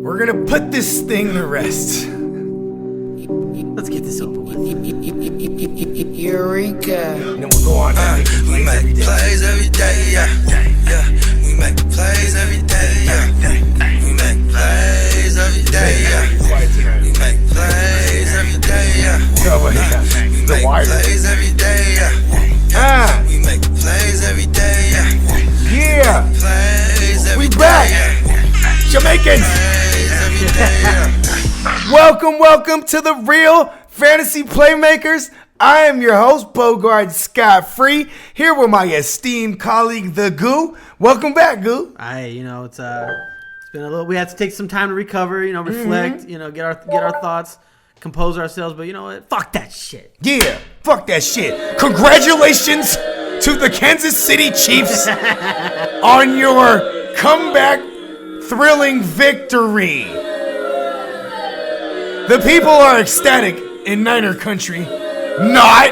We're gonna put this thing to rest. Let's get this over with. Eureka. And then we'll go on. We make plays every day, yeah. We make plays every day, yeah. We make plays every day, yeah. We make plays every day, yeah. Over here. We The make wire. plays every day, yeah. We make plays every day, yeah. Yeah. Plays every We day, back. yeah. Jamaicans. Plays every day, yeah. Welcome to the Real Fantasy Playmakers. I am your host, Bogart Scott Free, here with my esteemed colleague, The Goo. Welcome back, Goo. It's been a little. We had to take some time to recover. Reflect. Get our thoughts, compose ourselves. But you know what? Fuck that shit. Yeah, fuck that shit. Congratulations to the Kansas City Chiefs on your comeback thrilling victory. The people are ecstatic in Niner country. Not.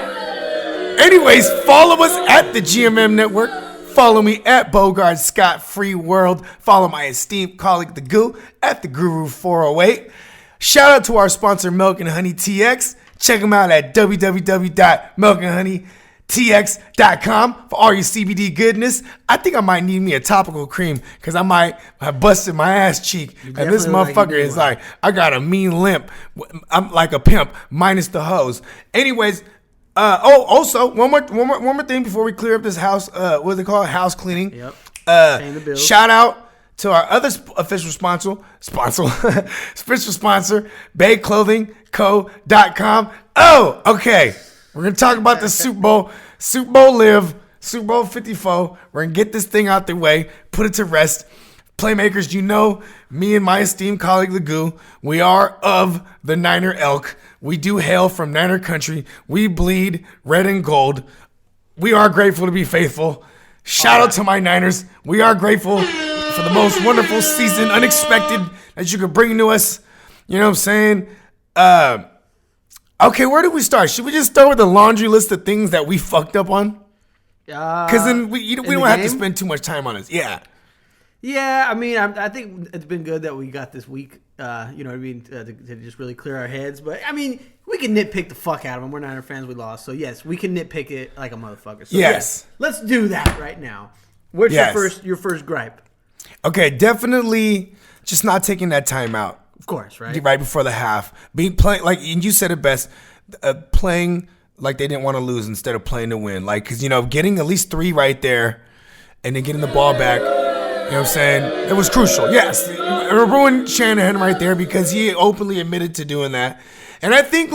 Anyways, follow us at the GMM Network. Follow me at Bogart Scott Free World. Follow my esteemed colleague, The Goo, at the Guru 408. Shout out to our sponsor, Milk and Honey TX. Check them out at www.milkandhoneytx.com for all your CBD goodness. I think I might need me a topical cream because I might have busted my ass cheek. And this definitely motherfucker is like, I got a mean limp. I'm like a pimp minus the hose. Anyways, also one more thing before we clear up this house. What's it called? House cleaning. Yep. Paying the bills. Shout out to our other official sponsor, BayClothingCo.com. Oh, okay. We're gonna talk about the Super Bowl LIV, Super Bowl 54. We're gonna get this thing out the way, put it to rest. Playmakers, you know, me and my esteemed colleague, The Goo, we are of the Niner elk. We do hail from Niner country. We bleed red and gold. We are grateful to be faithful. Shout out to my Niners. We are grateful for the most wonderful season, unexpected, that you could bring to us. You know what I'm saying? Okay, where do we start? Should we just start with the laundry list of things that we fucked up on? Because then we don't have to spend too much time on it. Yeah. Yeah, I mean, I think it's been good that we got this week, to just really clear our heads. But, I mean, we can nitpick the fuck out of them. We're Niner fans. We lost. So, yes, we can nitpick it like a motherfucker. So, yes. Let's do that right now. What's your first gripe? Okay, definitely just not taking that time out. Of course, right? Right before the half. Playing, like, and you said it best, playing like they didn't want to lose instead of playing to win. Like, because, getting at least 3 right there and then getting the ball back. You know what I'm saying? It was crucial. Yes. It ruined Shanahan right there because he openly admitted to doing that. And I think,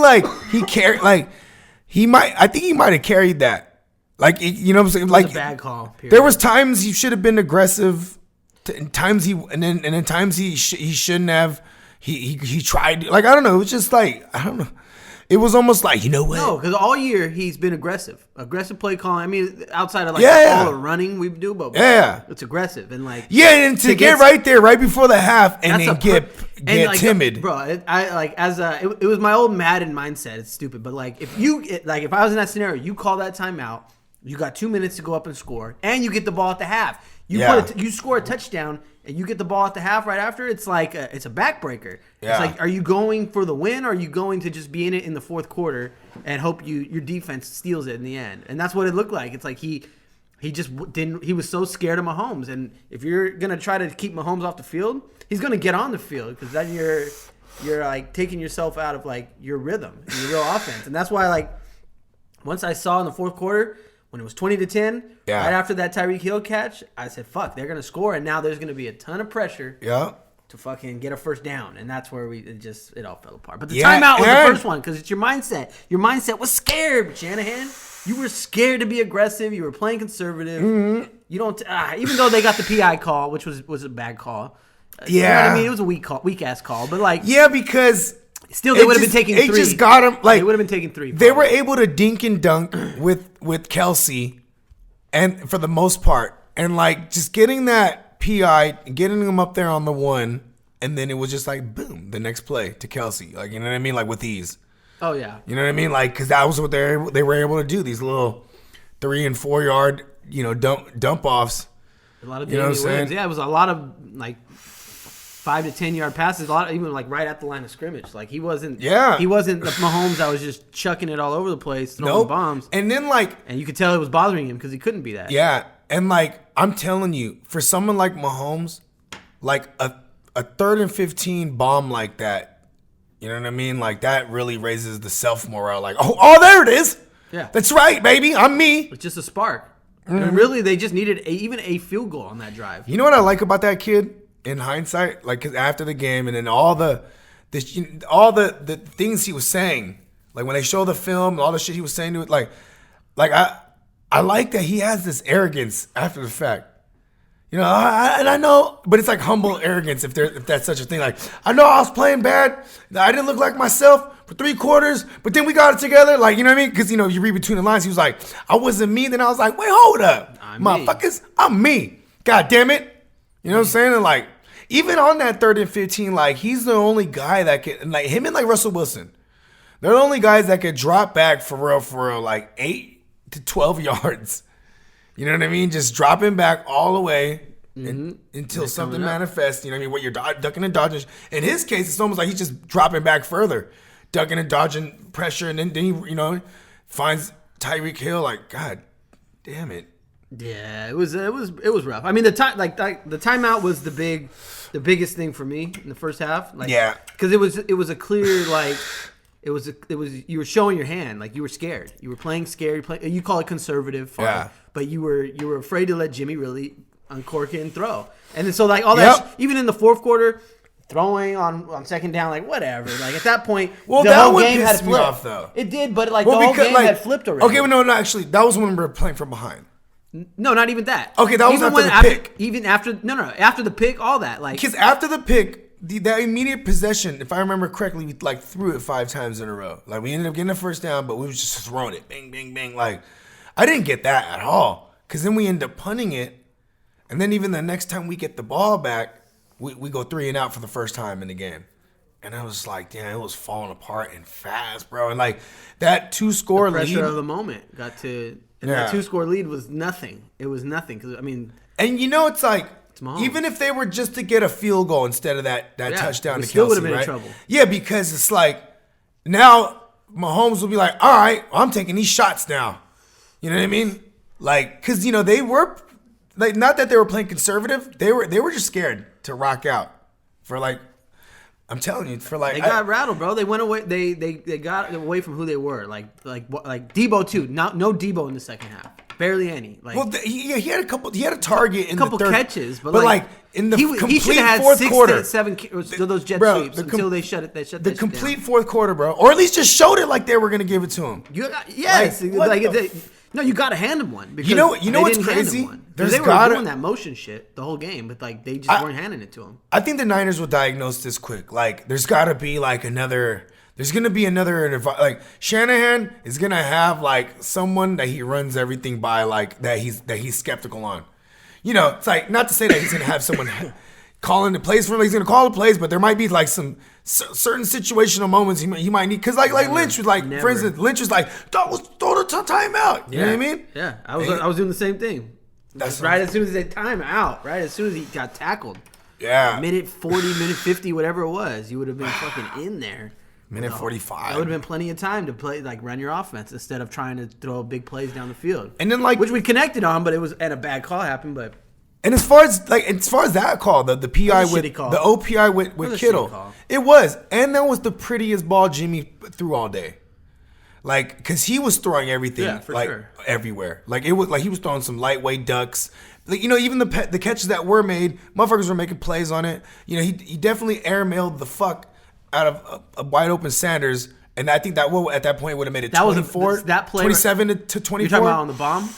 he might have carried that. Like, you know what I'm saying? Like, it was a bad call. Period. There was times he should have been aggressive. Times and then times he shouldn't have. He tried. Like, I don't know. It was just like, I don't know. It was almost like, you know what? No, because all year he's been aggressive play calling. I mean, outside of all the running we do, but it's aggressive and and to get right there right before the half and then get timid, bro. It was my old Madden mindset. It's stupid, but if I was in that scenario, you call that timeout, you got 2 minutes to go up and score, and you get the ball at the half. You score a touchdown. And you get the ball at the half right after, it's like it's a backbreaker. Yeah. It's like, are you going for the win, or are you going to just be in it in the fourth quarter and hope your defense steals it in the end? And that's what it looked like. It's like he just didn't. He was so scared of Mahomes. And if you're gonna try to keep Mahomes off the field, he's gonna get on the field because then you're like taking yourself out of your rhythm, your real offense. And that's why once I saw in the fourth quarter, when it was 20-10, right after that Tyreek Hill catch, I said, fuck, they're going to score, and now there's going to be a ton of pressure to fucking get a first down, and that's where it all fell apart. But the timeout was the first one, because it's your mindset. Your mindset was scared, Shanahan. You were scared to be aggressive. You were playing conservative. Mm-hmm. You don't, even though they got the PI call, which was a bad call. You know what I mean? It was a weak-ass call, but because... Still, they would have been taking 3. It just got him. They would have been taking 3. They were able to dink and dunk with Kelsey, and for the most part, and just getting that PI, getting him up there on the 1, and then it was just boom, the next play to Kelsey. You know what I mean? With ease. Oh yeah. You know what I mean? Because that was what they were able to do. These little 3 and 4 yard, dump offs. A lot of you know what I'm saying? Yeah, it was a lot of 5 to 10 yard passes, a lot, even like right at the line of scrimmage. Like he wasn't the Mahomes that was just chucking it all over the place, throwing bombs. And then and you could tell it was bothering him because he couldn't be that. Yeah, and like I'm telling you, for someone like Mahomes, like a 3rd and 15 bomb like that, you know what I mean? Like that really raises the self morale. Like, oh, there it is. Yeah, that's right, baby. I'm me. It's just a spark. And really, they just needed even a field goal on that drive. You know what I like about that kid in hindsight? Like, 'cause after the game and then all the things he was saying, like when they show the film, all the shit he was saying to it, like I like that he has this arrogance after the fact. You know, I know, but it's like humble arrogance if that's such a thing. Like, I know I was playing bad. I didn't look like myself for 3 quarters, but then we got it together. Like, you know what I mean? Because, you know, you read between the lines. He was like, I wasn't me. Then I was like, wait, hold up. Motherfuckers, I'm me. God damn it. You know what I'm saying? And like, even on that 3rd and 15, like, he's the only guy that can, like, him and like Russell Wilson, they're the only guys that could drop back for real, like 8 to 12 yards. You know what I mean? Just dropping back all the way until something manifests. You know what I mean? What you're ducking and dodging. In his case, it's almost like he's just dropping back further, ducking and dodging pressure, and then he, you know, finds Tyreek Hill. Like, God damn it. Yeah, it was rough. I mean, the timeout was the biggest thing for me in the first half. Like, yeah, because it was a clear like. It was you were showing your hand, like you were scared. You were playing scared. You call it conservative, fine, but you were afraid to let Jimmy really uncork it and throw. And then so like all that, even in the fourth quarter, throwing on 2nd down, like whatever. Like at that point, the whole game had flipped. Off, though. It did, but like the whole game had flipped already. Okay, well, no, actually, that was when we were playing from behind. No, not even that. Okay, that was after the pick. Even after after the pick, all that like because after the pick. That immediate possession, if I remember correctly, we like threw it 5 times in a row. Like we ended up getting the first down, but we was just throwing it, bang, bang, bang. Like I didn't get that at all, because then we end up punting it, and then even the next time we get the ball back, we go 3 and out for the first time in the game, and I was like, damn, it was falling apart and fast, bro. And like that 2-score lead, pressure of the moment got to, and that 2-score lead was nothing. It was nothing because I mean, and you know it's like. Even if they were just to get a field goal instead of that touchdown to Kelsey, still would have been in trouble. Yeah, because it's like now Mahomes will be like, all right, I'm taking these shots now. You know what I mean? Like, because you know they were like, not that they were playing conservative, they were just scared to rock out for like. I'm telling you, for like they got rattled, bro. They went away. They got away from who they were. Like Debo too. No Debo in the second half. Barely any. Like, well, he had a couple. He had a target in couple the third, catches, but like in the complete should have had fourth 6 quarter, to 7 those jet sweeps until they shut it. They shut the complete down. Fourth quarter, bro, or at least just showed it like they were gonna give it to him. No, you got to hand him one. Because you know what's crazy? They were doing that motion shit the whole game, but like they just weren't handing it to him. I think the Niners will diagnose this quick. Like, there's got to be like another. There's gonna be another, like Shanahan is gonna have like someone that he runs everything by, like that he's skeptical on. You know, it's like not to say that he's gonna have someone calling the plays for him. He's gonna call the plays, but there might be like some certain situational moments he might need. Because like Lynch was like, for instance, Lynch was like, throw the timeout. You know what I mean? Yeah, I was doing the same thing. That's right. As soon as they time out, right as soon as he got tackled. Yeah. Minute 40, minute 50, whatever it was, you would have been fucking in there. Minute 45. That would have been plenty of time to play, like run your offense instead of trying to throw big plays down the field. And then like, which we connected on, but it was and a bad call happened. But and as far as that call, the PI with the OPI with Kittle, it was, and that was the prettiest ball Jimmy threw all day. Like, cause he was throwing everything everywhere. Like it was like he was throwing some lightweight ducks. Like, you know, even the catches that were made, motherfuckers were making plays on it. You know, he definitely airmailed the fuck out of a wide open Sanders, and I think that at that point would have made it 24, that play 27 to 24. You're talking about on the bomb?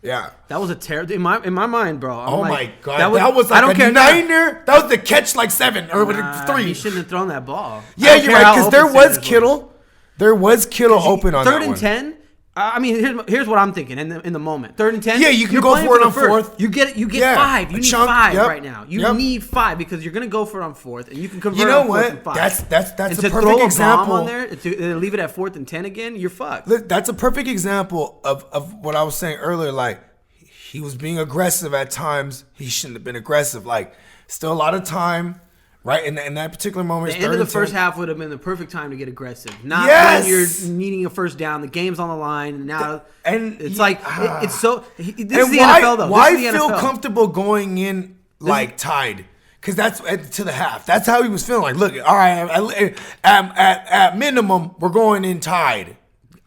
Yeah, that was a terrible in my mind, bro. My god, that was like a niner. That was the catch, like 7 or 3. He shouldn't have thrown that ball. Yeah, you're right, because there was Kittle. There was Kittle open on that one. 3rd and 10. I mean, here's what I'm thinking in the moment. 3rd and 10. Yeah, you can go for it on 4th. You get 5. You need 5 right now. You need 5 because you're gonna go for it on 4th, and you can convert. You know on 4th what? and 5. That's and a to perfect throw example. A bomb on there to leave it at 4th and 10 again. You're fucked. That's a perfect example of what I was saying earlier. Like, he was being aggressive at times. He shouldn't have been aggressive. Like, still a lot of time right? In that particular moment, The it's end of the 3rd and first 10. half would have been the perfect time to get aggressive. Not Yes! when you're needing a first down. The game's on the line. And now And it's he- like it's so. This is And the why, NFL though. why This is the feel NFL. comfortable going in like tied? Because that's to the half. That's how he was feeling. Like, look, all right, at minimum, we're going in tied.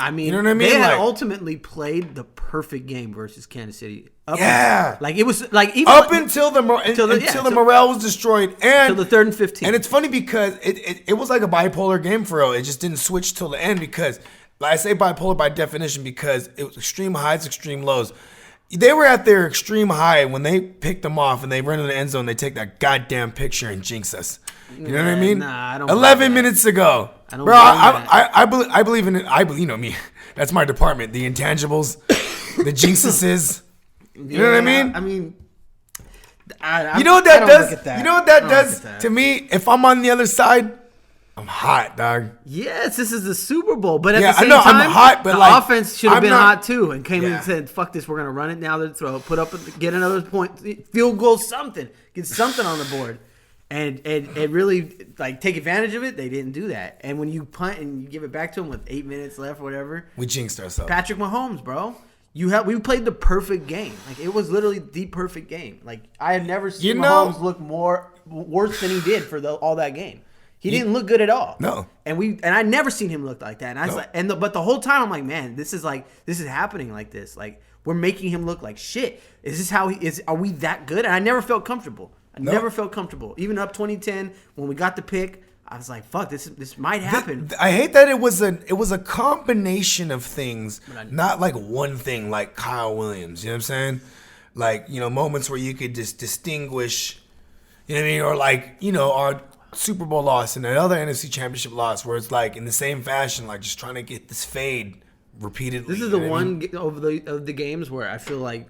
I mean, You know what I mean? they had Like- ultimately played the perfect game versus Kansas City. Yeah. Like it was like even Up until the morale was destroyed, and till the 3rd and 15. And it's funny because it was like a bipolar game for real. It just didn't switch till the end because, like I say, bipolar by definition because it was extreme highs, extreme lows. They were at their extreme high when they picked them off and they run in the end zone. They take that goddamn picture and jinx us. You know what I mean? Nah, I don't 11 believe that. minutes ago, I don't bro. believe that. I believe in it. I believe, you know me. That's my department. The intangibles, the jinxes. You know what I mean? I mean, You know what that I don't does? look at that. You know what that I don't look does at that. to me? If I'm on the other side, I'm hot, dog. Yes, this is the Super Bowl, but at Yeah, the I same know, I'm time, hot, but the like, offense should have I'm been not- hot too, and came in Yeah. and said, "Fuck this, we're gonna run it down the throat, put up, get another point, field goal, something, get something on the board." And really like take advantage of it. They didn't do that. And when you punt and you give it back to them with 8 minutes left or whatever, We jinxed ourselves. Patrick Mahomes, bro. We played the perfect game. Like it was literally the perfect game. Like I had never seen Mahomes look worse than he did for all that game. He didn't look good at all. No. And I never seen him look like that. And I was like, but the whole time I'm like, man, this is happening like this. Like we're making him look like shit. Is this how he is? Are we that good? And I never felt comfortable. Never felt comfortable. Even up 2010 when we got the pick, I was like, fuck, this might happen. I hate that it was a combination of things, not like one thing like Kyle Williams. You know what I'm saying? Like, you know, moments where you could just distinguish, you know what I mean? Or like, you know, our Super Bowl loss and another NFC Championship loss where it's like in the same fashion, like just trying to get this fade repeatedly. This is you the know what I mean? one of the games where I feel like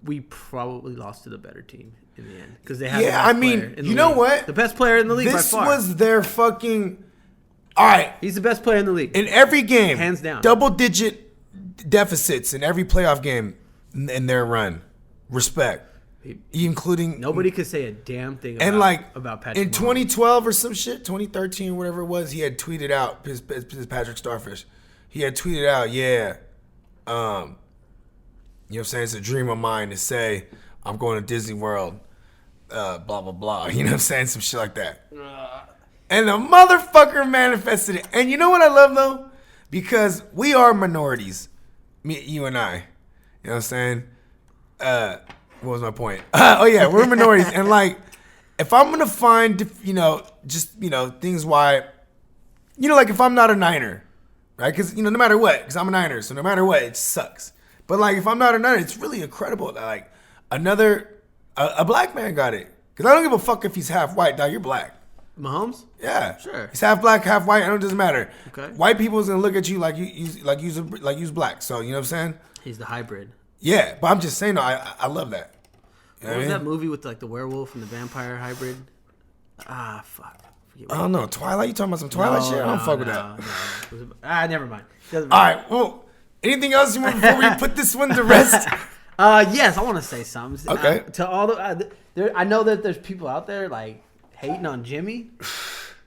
we probably lost to the better team in the end because they had. Yeah, I mean, you know what? The best player in the league This by far. was their fucking. All right. He's the best player in the league. In every game, Hands down. double-digit deficits in every playoff game in their run. Respect. Including Nobody could say a damn thing and like about Patrick in Mahomes. 2012 or some shit, 2013 whatever it was, he had tweeted out his Patrick Starfish. He had tweeted out, yeah, you know what I'm saying? It's a dream of mine to say I'm going to Disney World, blah blah blah. You know what I'm saying? Some shit like that. And the motherfucker manifested it. And you know what I love though? Because we are minorities, you and I. You know what I'm saying? What was my point? Oh yeah, we're minorities, and like, if I'm gonna find, you know, just you know things why, you know, like if I'm not a Niner, right? Because you know, no matter what, because I'm a Niner, so no matter what, it sucks. But like, if I'm not a Niner, it's really incredible that like a black man got it. Because I don't give a fuck if he's half white, dog. You're black. Mahomes? Yeah, Sure. He's half black, half white. It doesn't matter. Okay. White people's gonna look at you like you's black. So you know what I'm saying? He's the hybrid. Yeah, but I'm just saying, though, I love that. You know What was I mean? that movie with like the werewolf and the vampire hybrid? Ah, fuck. Forget I don't know. Twilight? You talking about some Twilight shit? I don't fuck with that. No. Never mind. Doesn't All matter. right. Well, anything else you want before we put this one to rest? Yes, I want to say something. Okay. To all I know that there's people out there like hating on Jimmy.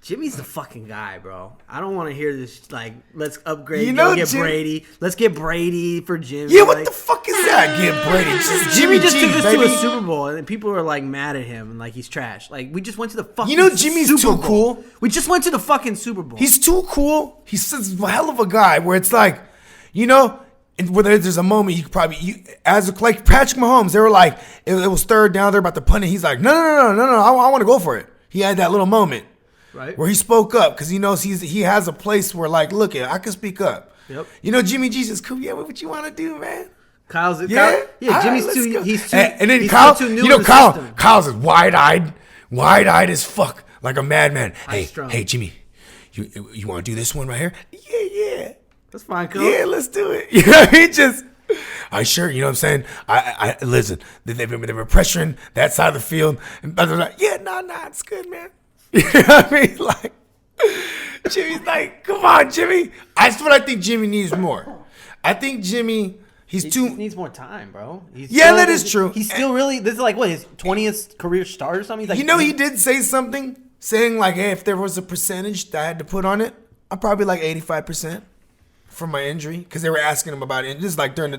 Jimmy's the fucking guy, bro. I don't want to hear this like, let's upgrade. You know, get Brady. Let's get Brady for Jimmy. Yeah, what like, the fuck is that? Get Brady. Just Jimmy just G, took us baby. to a Super Bowl, and people are like mad at him and like he's trash. Like we just went to the fucking. You know Jimmy's Super too Bowl. cool. We just went to the fucking Super Bowl. He's too cool. He's such a hell of a guy where it's like, you know, and whether there's a moment you could probably, like Patrick Mahomes, they were like, it was third down, they're about to punt it. He's like, no, I want to go for it. He had that little moment. right. Where he spoke up because he knows he has a place where like, look, I can speak up. Yep. You know, Jimmy G's just cool. Yeah, what you want to do, man? Kyle's Yeah, Kyle, All Jimmy's right, too. let's go. He's too. And then he's Kyle, still too new you know, in the system. Kyle's is wide-eyed as fuck, like a madman. Strong. Hey, Jimmy, you want to do this one right here? Yeah. That's fine, cool. Yeah, let's do it. You know, he just, sure, you know what I'm saying? I listen, they were pressuring that side of the field. And blah, blah, blah. Yeah, nah, it's good, man. You know what I mean? Like, Jimmy's like, come on, Jimmy. That's what I think Jimmy needs more. I think Jimmy, He he's too. just needs more time, bro. Yeah, that is true. He's still really. This is like what his 20th career start or something. He's like, You know, he did say something saying like, hey, if there was a percentage that I had to put on it, I'm probably like 85% from my injury because they were asking him about it. This is like during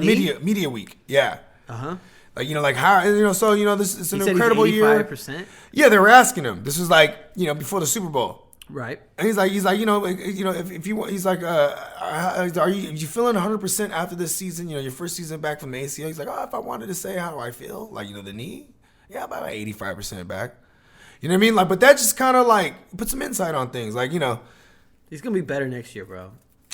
media week. Yeah. Like, like how, so, this is an incredible year. 85%? Yeah, they were asking him. This was like, before the Super Bowl. Right. And he's like, if you want, he's like, are you feeling 100% after this season? Your first season back from the ACL. He's like, if I wanted to say how do I feel, like, the knee, yeah, about 85% back. You know what I mean? Like, but that just kind of like put some insight on things. Like, he's gonna be better next year, bro.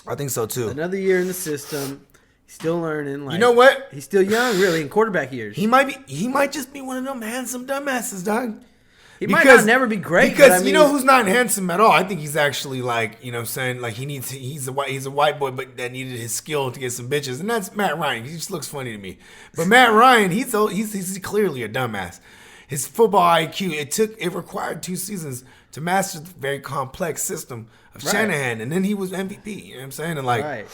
I think so too. Another year in the system. He's still learning. Like, you know what? He's still young, really, in quarterback years. He might just be one of them handsome dumbasses, dog. He might not never be great. Because you know who's not handsome at all? I think he's actually like, what I'm saying, like he's a white boy, but that needed his skill to get some bitches, and that's Matt Ryan. He just looks funny to me. But Matt Ryan, he's clearly a dumbass. His football IQ, it required 2 seasons to master the very complex system of Shanahan, and then he was MVP. You know what I'm saying? And like,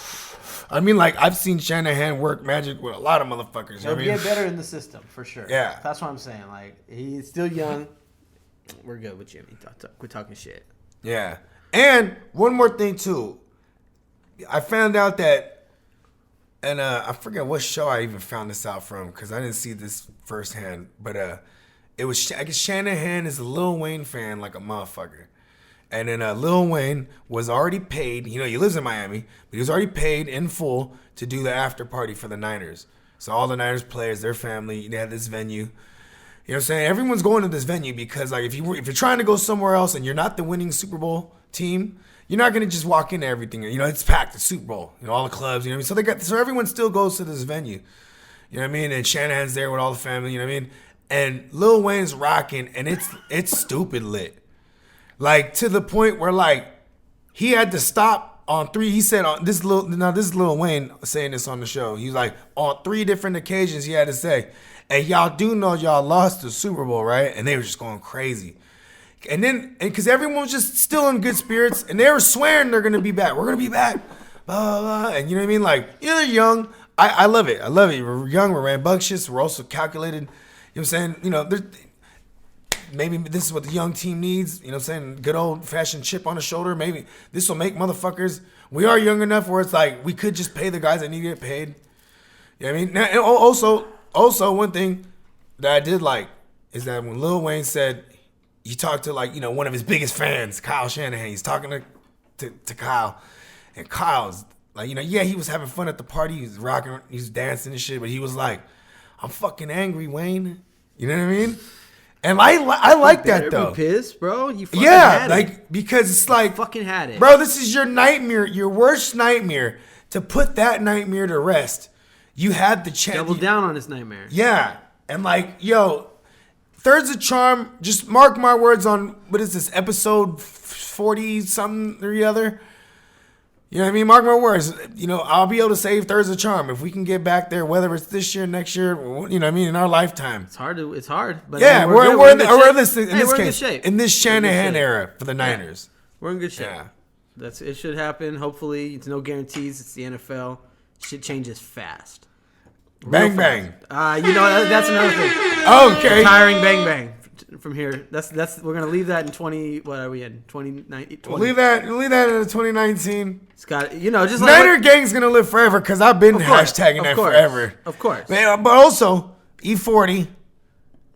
I mean, like I've seen Shanahan work magic with a lot of motherfuckers. He'll get better in the system for sure. Yeah, that's what I'm saying. Like he's still young. We're good with Jimmy. We're talking shit. Yeah. And one more thing, too. I found out that, and I forget what show I even found this out from because I didn't see this firsthand. But it was, I guess Shanahan is a Lil Wayne fan like a motherfucker. And then Lil Wayne was already paid. He lives in Miami, but he was already paid in full to do the after party for the Niners. So all the Niners players, their family, they had this venue. You know what I'm saying? Everyone's going to this venue because, like, if you're trying to go somewhere else and you're not the winning Super Bowl team, you're not gonna just walk into everything. It's packed. It's Super Bowl. All the clubs. You know what I mean? So everyone still goes to this venue. You know what I mean? And Shanahan's there with all the family. You know what I mean? And Lil Wayne's rocking, and it's stupid lit, like to the point where like he had to stop on 3. He said on this is Lil Wayne saying this on the show. He was like on 3 different occasions he had to say, "Hey, y'all do know y'all lost the Super Bowl, right?" And they were just going crazy. And then, because everyone was just still in good spirits, and they were swearing they're going to be back. We're going to be back. Blah, blah, blah. And you know what I mean? Like, they're young. I love it. I love it. We're young. We're rambunctious. We're also calculated. You know what I'm saying? Maybe this is what the young team needs. You know what I'm saying? Good old-fashioned chip on the shoulder. Maybe this will make motherfuckers. We are young enough where it's like we could just pay the guys that need to get paid. You know what I mean? Now, and also, one thing that I did like is that when Lil Wayne said he talked to one of his biggest fans, Kyle Shanahan. He's talking to Kyle, and Kyle's like, he was having fun at the party. He was rocking, he was dancing and shit, but he was like, "I'm fucking angry, Wayne." You know what I mean? And I like that though. Be pissed, bro. You fucking had it. Because it's like, you fucking had it, bro. This is your nightmare, your worst nightmare. To put that nightmare to rest, you had the chance. Double down on this nightmare. Yeah, and third's a charm. Just mark my words on, what is this, episode 40 something or the other. You know what I mean? Mark my words. I'll be able to save third's a charm if we can get back there, whether it's this year, next year, you know what I mean, in our lifetime. It's hard. But yeah, we're in this case, in this Shanahan era for the Niners. We're in good shape. Yeah. It should happen. Hopefully, it's no guarantees. It's the NFL. Shit changes fast. Bang bang. That's another thing. Okay. Retiring bang bang from here. That's we're gonna leave that in 20. What are we in? 2019. We'll leave that in 2019. It's got just like Niner Gang's gonna live forever because I've been hashtagging that forever. Of course. Man, but also E40.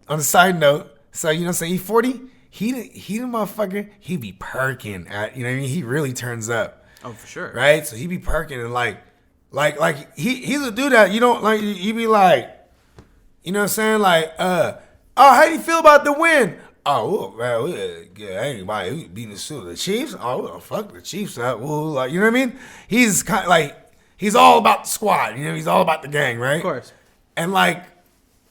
On a side note, so E40, he the motherfucker. He be perking at he really turns up. Oh, for sure. Right. So he be perking and like he's a dude that you don't like. You be like, you know what I'm saying? Like, how do you feel about the win? Oh, man, anybody beating the Chiefs? Oh, well, fuck the Chiefs. You know what I mean? He's kind of like, he's all about the squad. He's all about the gang, right? Of course. And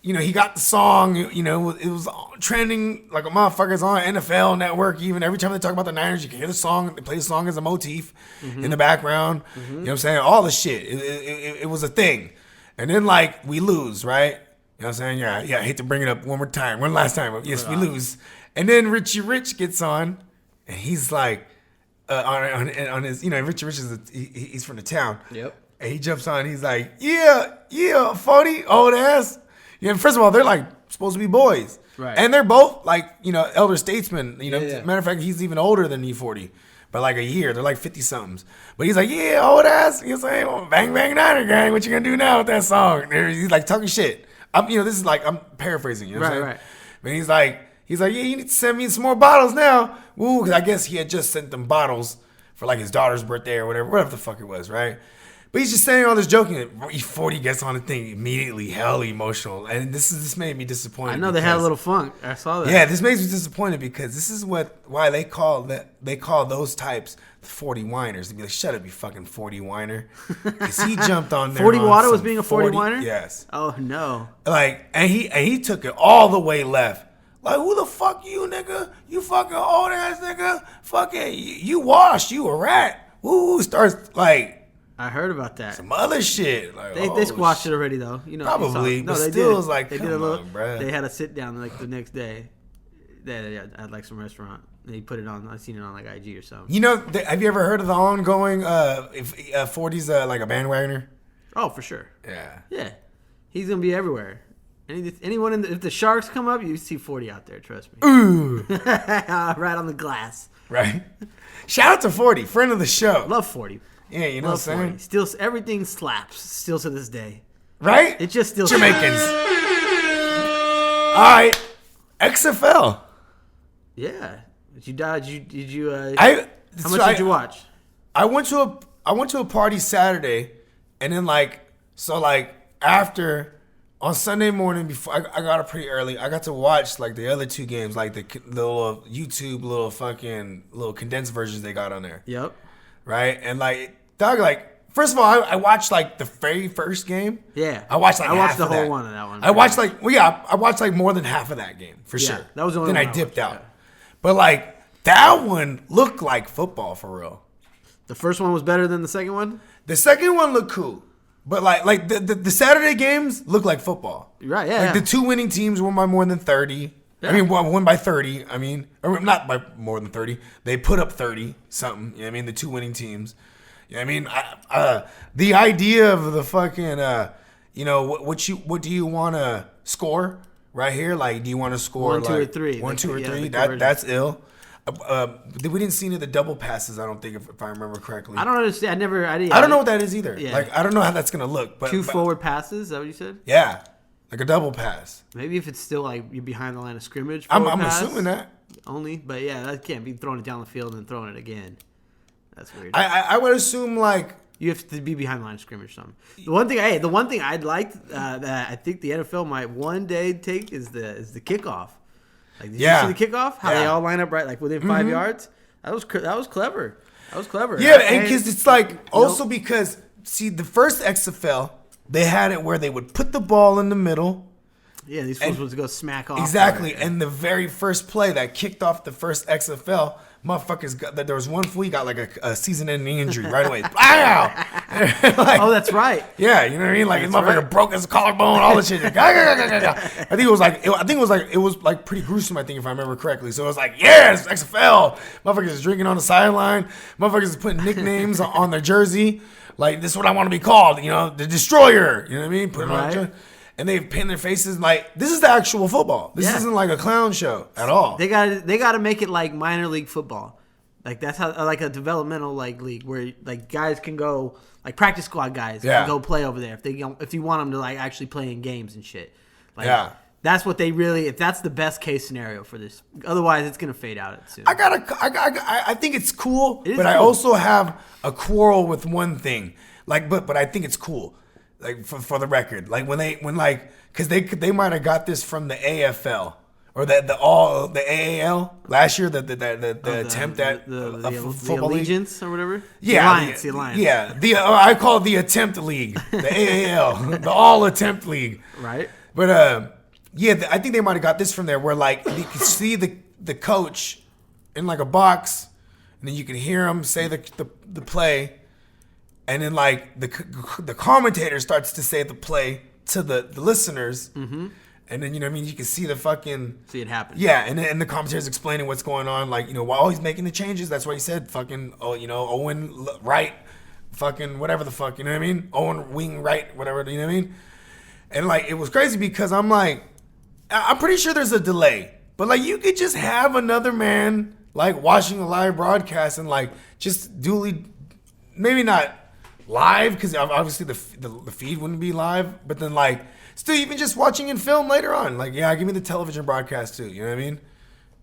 he got the song. It was trending like a motherfucker's on NFL Network. Even every time they talk about the Niners, you can hear the song. They play the song as a motif in the background. You know what I'm saying? All the shit. It was a thing. And then we lose, right? You know what I'm saying? Yeah. I hate to bring it up one more time. One last time. Yes, we lose. And then Richie Rich gets on, and he's like, on his, Richie Rich he's from the town. Yep. And he jumps on. He's like, yeah, 40, old ass. Yeah. First of all, they're like supposed to be boys. Right. And they're both like, elder statesmen. Yeah. Matter of fact, he's even older than E40 by like a year. They're like 50-somethings. But he's like, yeah, old ass. He's like, well, bang, bang, Niner gang. What you gonna do now with that song? And he's like talking shit. This is like, I'm paraphrasing. You know what I'm saying? Right. But he's like, yeah, you need to send me some more bottles now. Woo, because I guess he had just sent them bottles for like his daughter's birthday or whatever the fuck it was, right? But he's just saying all this joking. E40 gets on the thing immediately, hell emotional, and this made me disappointed. I know they had a little funk. I saw that. Yeah, this makes me disappointed because this is why they call those types the 40 whiners. They'd be like, shut up, you fucking 40 whiner, because he jumped on there. 40 Water was being a 40 whiner. Yes. Oh no. Like, and he took it all the way left. Like, who the fuck you, nigga? You fucking old ass nigga. Fucking you washed. You a rat. Woo, starts like. I heard about that. Some other shit. Like, they squashed it already though. Probably. No, but they still did. Was like, they come did a little. on, bro. They had a sit down like the next day. They had like some restaurant. They put it on. I seen it on like IG or something. Have you ever heard of the ongoing? If 40's like a bandwagoner. Oh, for sure. Yeah. Yeah, he's gonna be everywhere. Anyone if the Sharks come up, you see 40 out there. Trust me. Ooh. Right on the glass. Right. Shout out to 40, friend of the show. Love 40. Yeah, you know what I'm saying? Still, everything slaps. Still to this day. Right? It just still Jamaicans. Slaps. All right. XFL. Yeah. Did you How much did you watch? I went to a party Saturday, and then after on Sunday morning before I got up pretty early, I got to watch like the other two games, like the little YouTube little condensed versions they got on there. Yep. Right? And first of all, I watched like the very first game. Yeah. I watched the whole one of that one. I watched I watched like more than half of that game for sure. That was the only then one I dipped out. Yeah. But like that one looked like football for real. The first one was better than the second one? The second one looked cool. But like the Saturday games look like football. Right, yeah. Like the two winning teams won by more than 30. Yeah. I mean, won by 30. I mean, or not by more than 30. They put up 30 something. You know what I mean? The two winning teams. You know what I mean? The idea of the fucking, what do you want to score right here? Like, do you want to score 1, 2, or 3? 1, 2, or 3? That's ill. We didn't see any of the double passes. I don't think, if I remember correctly. I don't understand. I don't know what that is either. Yeah. Like, I don't know how that's gonna look. But forward passes. Is that what you said? Yeah, like a double pass. Maybe if it's still like you're behind the line of scrimmage. I'm assuming that only, but yeah, that can't be throwing it down the field and throwing it again. That's weird. I would assume like you have to be behind the line of scrimmage. Something. The one thing I'd like that I think the NFL might one day take is the kickoff. Like, did you see the kickoff? How they all line up right, like within 5 yards? That was clever. Yeah, and because it's like also because see the first XFL they had it where they would put the ball in the middle. Yeah, these fools would go smack off. Exactly, and the very first play that kicked off the first XFL, motherfuckers got that. There was one fool he got like a season-ending injury right away. Wow! Oh, that's right. Yeah, you know what I mean. Like his motherfucker broke his collarbone, all this shit. I think it was like pretty gruesome. I think if I remember correctly. So it was like, yes, XFL. Motherfuckers is drinking on the sideline. Motherfuckers is putting nicknames on their jersey. Like this is what I want to be called. You know, the Destroyer. You know what I mean? Put it on jersey. And they pin their faces like this is the actual football. This isn't like a clown show at all. They got to make it like minor league football. Like that's how like a developmental like league where like guys can go like practice squad guys can go play over there if you want them to like actually play in games and shit. Like, that's what they really. If that's the best case scenario for this. Otherwise, it's gonna fade out soon. I think it's cool, but I also have a quarrel with one thing. Like, but I think it's cool. Like for the record, like because they might have got this from the AFL or the AAL last year, the attempt at the football allegiance league? Or whatever. Yeah, the alliance. Yeah, I call it the attempt league, the AAL, the all attempt league. Right. But I think they might have got this from there, where like you can see the coach in like a box, and then you can hear him say the play. And then, like, the commentator starts to say the play to the listeners. Mm-hmm. And then, you know what I mean? You can see the fucking... See it happen. Yeah, and the commentator's explaining what's going on. Like, while he's making the changes, that's what he said. Fucking, Owen right, fucking whatever the fuck, you know what I mean? Owen wing right, whatever, you know what I mean? And, like, it was crazy because I'm like, I'm pretty sure there's a delay, but like you could just have another man like watching the live broadcast and like just duly, maybe not live because obviously the feed wouldn't be live, but then like still even just watching in film later on. Like give me the television broadcast too. You know what I mean?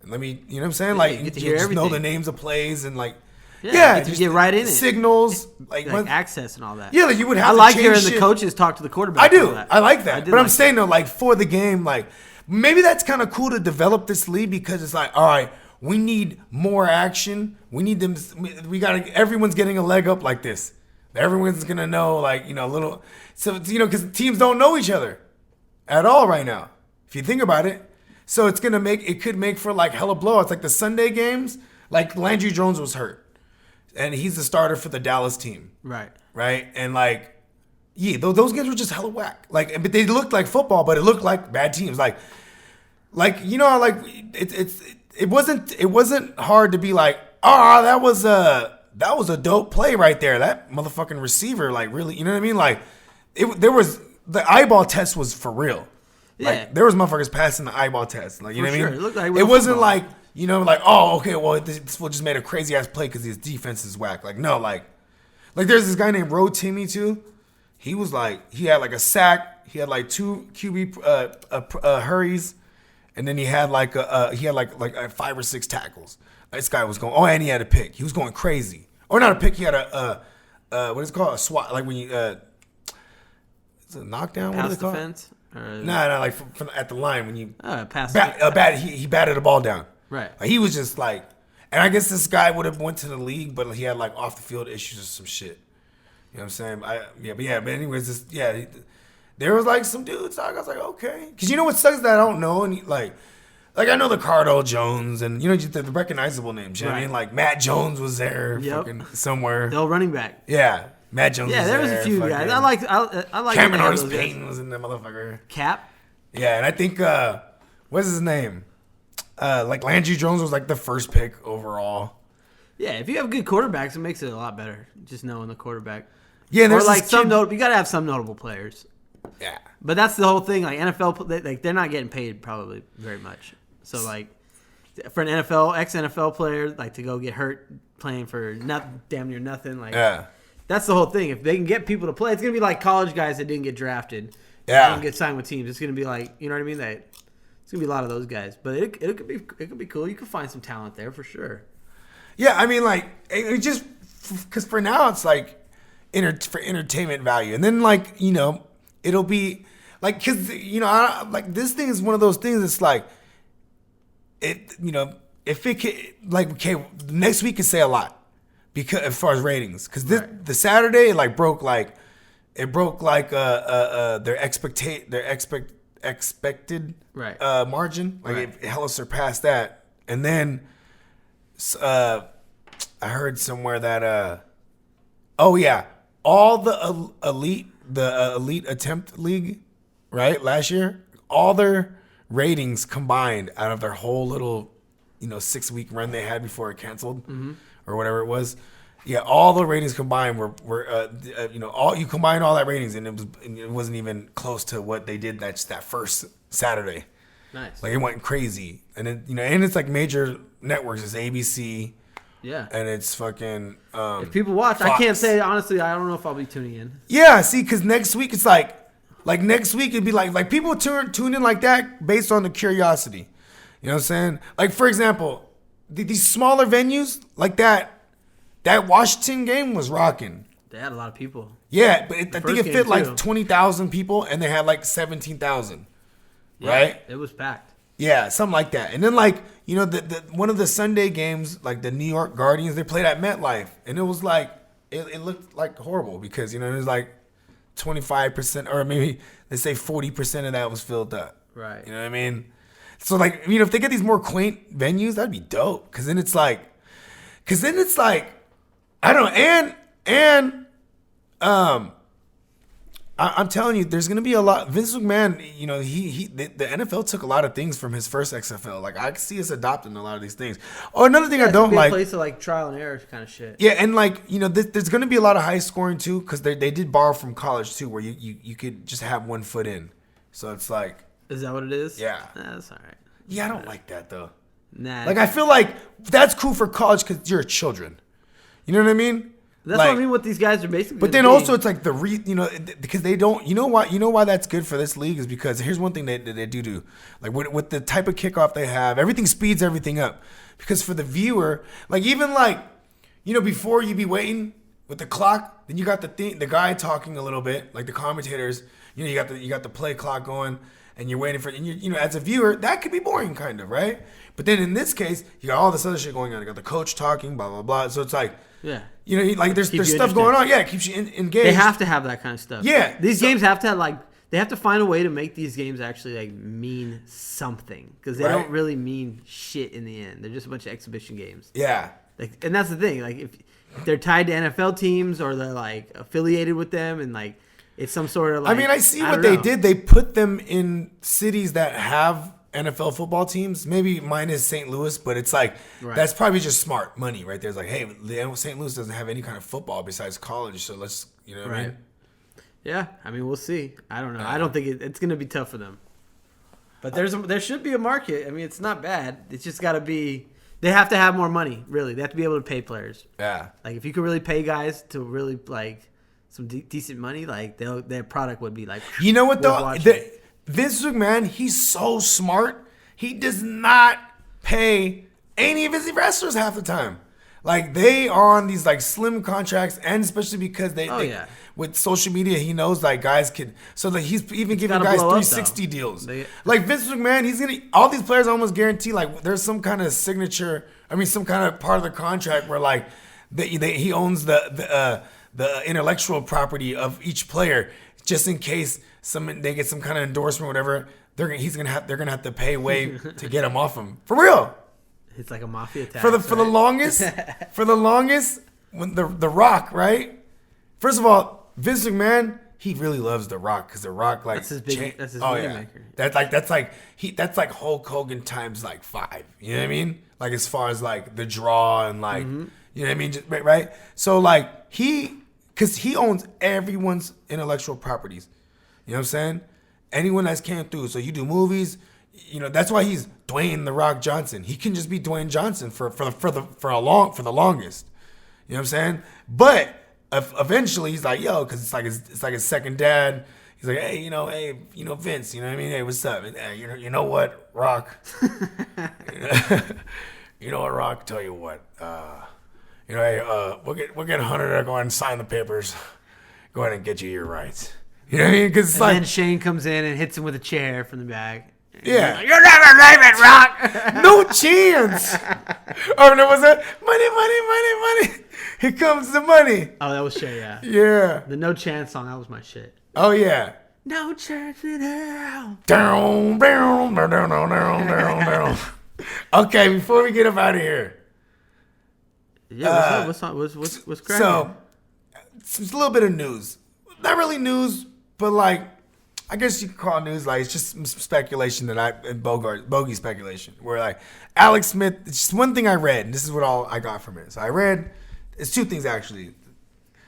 And let me, you know what I'm saying? Like you get to you hear just know everything. the names of plays and like. Yeah, just get right in it. Signals, like access and all that. Yeah, like you would have I to like change hearing shit. the coaches talk to the quarterback. I do. and all that. I like that. did But I'm like saying though, like for the game, like maybe that's kind of cool to develop this league because it's like, all right, we need more action. We need them. We got everyone's getting a leg up like this. Everyone's gonna know, like a little. So because teams don't know each other at all right now. If you think about it, so it could make for like hella blowouts. Like the Sunday games, like Landry Jones was hurt. And he's the starter for the Dallas team. Right. And like, those games were just hella whack. Like, but they looked like football, but it looked like bad teams. Like it wasn't hard to be like, that was a dope play right there. That motherfucking receiver, like really, you know what I mean? Like, the eyeball test was for real. Yeah. Like, there was motherfuckers passing the eyeball test. Like, you know what I mean? It looked like it wasn't football. like. Like, oh, okay, well, this fool just made a crazy ass play because his defense is whack. Like, no, like there's this guy named Roe Timmy too. He was like, he had like a sack, he had like 2 QB hurries, and then he had like 5 or 6 tackles. This guy was going, and he had a pick. He was going crazy, or not a pick. He had what is it called? A swat, like when you it's a knockdown. What is it called? Defense? No, like from at the line when you pass. He batted the ball down. Right. Like, he was just like, and I guess this guy would have went to the league, but he had like off the field issues or some shit. You know what I'm saying? But anyways, there was like some dudes. I was like, okay, because you know what sucks is that I don't know, and like I know the Cardell Jones and the recognizable names. You know what I mean? Like Matt Jones was there, fucking somewhere. The old running back. Yeah, Matt Jones. Yeah, there was a few guys. I like. Cameron Artis Payton was in that motherfucker. Cap. Yeah, and I think what's his name? Like Landry Jones was like the first pick overall. Yeah, if you have good quarterbacks, it makes it a lot better. Just knowing the quarterback. Yeah, and there's like you got to have some notable players. Yeah, but that's the whole thing. Like NFL, they're not getting paid probably very much. So like for an ex-NFL player, like to go get hurt playing for damn near nothing. Like that's the whole thing. If they can get people to play, it's gonna be like college guys that didn't get drafted. Yeah, didn't get signed with teams. It's gonna be like, you know what I mean? It's gonna be a lot of those guys, but it could be cool. You could find some talent there for sure. Yeah, I mean, like it just because for now it's like for entertainment value, and then like it'll be like because like this thing is one of those things. It's like if it could like okay next week could say a lot because as far as ratings because the Saturday it broke their expected margin. Like it hella surpassed that. And then I heard somewhere that all the elite attempt league, right, last year, all their ratings combined out of their whole little 6-week run they had before it canceled or whatever it was. Yeah, all the ratings combined were you combined all that ratings and it wasn't even close to what they did that first Saturday. Nice. Like it went crazy, and and it's like major networks. It's ABC. Yeah. And it's fucking. If people watch, Fox. I can't say honestly. I don't know if I'll be tuning in. Yeah, see, because next week it's like next week it'd be like people tune in like that based on the curiosity. You know what I'm saying? Like for example, these smaller venues like that. That Washington game was rocking. They had a lot of people. Yeah, but I think it fit like 20,000 people, and they had like 17,000. Yeah, right? It was packed. Yeah, something like that. And then like the one of the Sunday games, like the New York Guardians, they played at MetLife, and it was like it looked like horrible because it was like 25% or maybe they say 40% of that was filled up. Right. You know what I mean? So like if they get these more quaint venues, that'd be dope. Because then it's like. I don't know, and I'm telling you, there's gonna be a lot. Vince McMahon, the NFL took a lot of things from his first XFL. Like I can see us adopting a lot of these things. Oh, another thing I don't like. It's a place of like trial and error kind of shit. Yeah, and like there's gonna be a lot of high scoring too, because they did borrow from college too, where you could just have one foot in. So it's like Is that what it is? Yeah. That's all right. Yeah, I don't like that though. Nah. Like I feel like that's cool for college because you're children. You know what I mean? That's like, what I mean. What these guys are basically. But then also it's like because they don't. You know why that's good for this league is because here's one thing they do. Like with the type of kickoff they have, everything speeds everything up. Because for the viewer, like even like, before you be waiting with the clock, then you got the guy talking a little bit, like the commentators. You got the play clock going, and you're waiting for it. And as a viewer, that could be boring, kind of, right? But then in this case, you got all this other shit going on. You got the coach talking, blah blah blah. So it's like, yeah, there's stuff going on. Yeah, it keeps you engaged. They have to have that kind of stuff. Yeah, these games have to they have to find a way to make these games actually mean something because they don't really mean shit in the end. They're just a bunch of exhibition games. Yeah, and that's the thing. Like if they're tied to NFL teams or they're affiliated with them and it's some sort of I see what they did. They put them in cities that have NFL football teams. Maybe mine is St. Louis, but it's that's probably just smart money right there. It's like, hey, St. Louis doesn't have any kind of football besides college, so let's, what I mean? Yeah, we'll see. I don't know. I don't think it's going to be tough for them. But there should be a market. It's not bad. It's just got to be. They have to have more money. Really, they have to be able to pay players. Yeah. If you could really pay guys to really some decent money, their product would be You know what though? Vince McMahon, he's so smart. He does not pay any of his wrestlers half the time. They are on these slim contracts, and especially because they with social media, he knows guys could. So he's even giving guys 360 deals. Vince McMahon, he's gonna all these players almost guarantee there's some kind of signature. Some kind of part of the contract where he owns the intellectual property of each player, just in case they get some kind of endorsement, or whatever. They're gonna have to pay way to get him off him for real. It's like a mafia tax. For the longest, when the Rock, right? First of all, Vince McMahon, he really loves the Rock because the Rock that's his money maker. That's like Hulk Hogan times 5. You know what I mean? As far as the draw and you know what I mean? Just, right? So because he owns everyone's intellectual properties. You know what I'm saying? Anyone that's came through. So you do movies. That's why he's Dwayne The Rock Johnson. He can just be Dwayne Johnson for the longest. You know what I'm saying? But eventually he's like, yo, because it's like his second dad. He's like, hey, Vince, you know what I mean? Hey, what's up? And, hey, you know what, Rock? You know what, Rock? Tell you what, hey, we'll get Hunter to go ahead and sign the papers. Go ahead and get you your rights. You know what I mean? Because then Shane comes in and hits him with a chair from the back. Yeah. You'll never name it, Rock. No chance. Oh, no, was that money? Here comes the money. Oh, that was shit, yeah. Yeah. The No Chance song, that was my shit. Oh, yeah. No chance in hell. Down. Okay, before we get up out of here. Yeah, what's cracking? So, it's a little bit of news. Not really news, but I guess you could call it news. It's just some speculation bogey speculation. Where Alex Smith, it's just one thing I read, and this is what all I got from it. So I read, it's two things actually.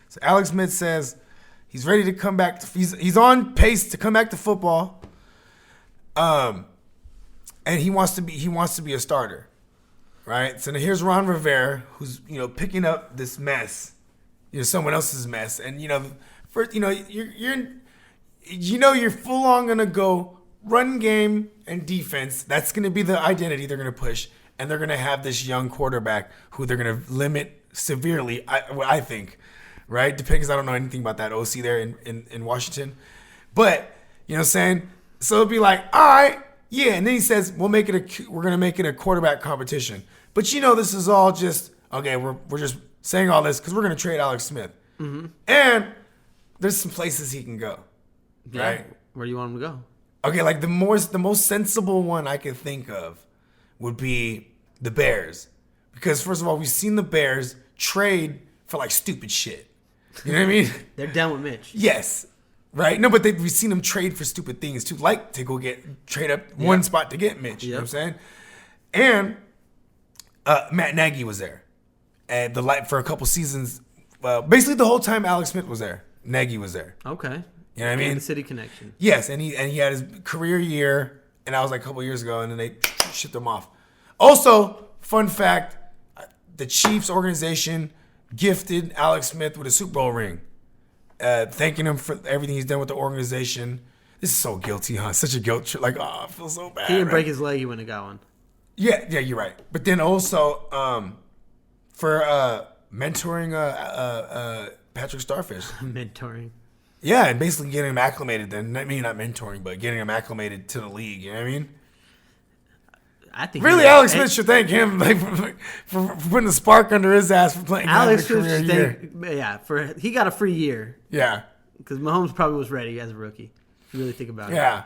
So Alex Smith says he's ready to come back. He's on pace to come back to football. And he wants to be a starter, right? So now here's Ron Rivera, who's picking up this mess, someone else's mess, and first you're full on gonna go run game and defense. That's gonna be the identity they're gonna push, and they're gonna have this young quarterback who they're gonna limit severely. I think, right? Because I don't know anything about that OC there in Washington, but you know what I'm saying. So it'll be all right, yeah. And then he says we're gonna make it a quarterback competition. But this is all just okay. We're just saying all this because we're gonna trade Alex Smith, and there's some places he can go. Yeah. Right? Where do you want him to go? Okay, the most sensible one I could think of would be the Bears. Because first of all, we've seen the Bears trade for stupid shit. You know what I mean? They're done with Mitch. Yes. Right? No, but we've seen them trade for stupid things too, to go trade up one spot to get Mitch. You know what I'm saying? And Matt Nagy was there. And for a couple seasons, basically the whole time Alex Smith was there, Nagy was there. Okay. You know what I mean? Kansas City connection. Yes, and he had his career year, and that was like a couple years ago, and then they shipped him off. Also, fun fact, the Chiefs organization gifted Alex Smith with a Super Bowl ring, thanking him for everything he's done with the organization. This is so guilty, huh? Such a guilt trip. Like, I feel so bad. He didn't break his leg. He wouldn't have got one. Yeah, you're right. But then also for mentoring Patrick Starfish. Mentoring. Yeah, and basically getting him acclimated. Then maybe not mentoring, but getting him acclimated to the league. You know what I mean? I think Really, Alex Smith should thank him for putting the spark under his ass for playing. Alex Smith career should year. thank, he got a free year. Yeah. Because Mahomes probably was ready as a rookie. If you really think about it. Yeah.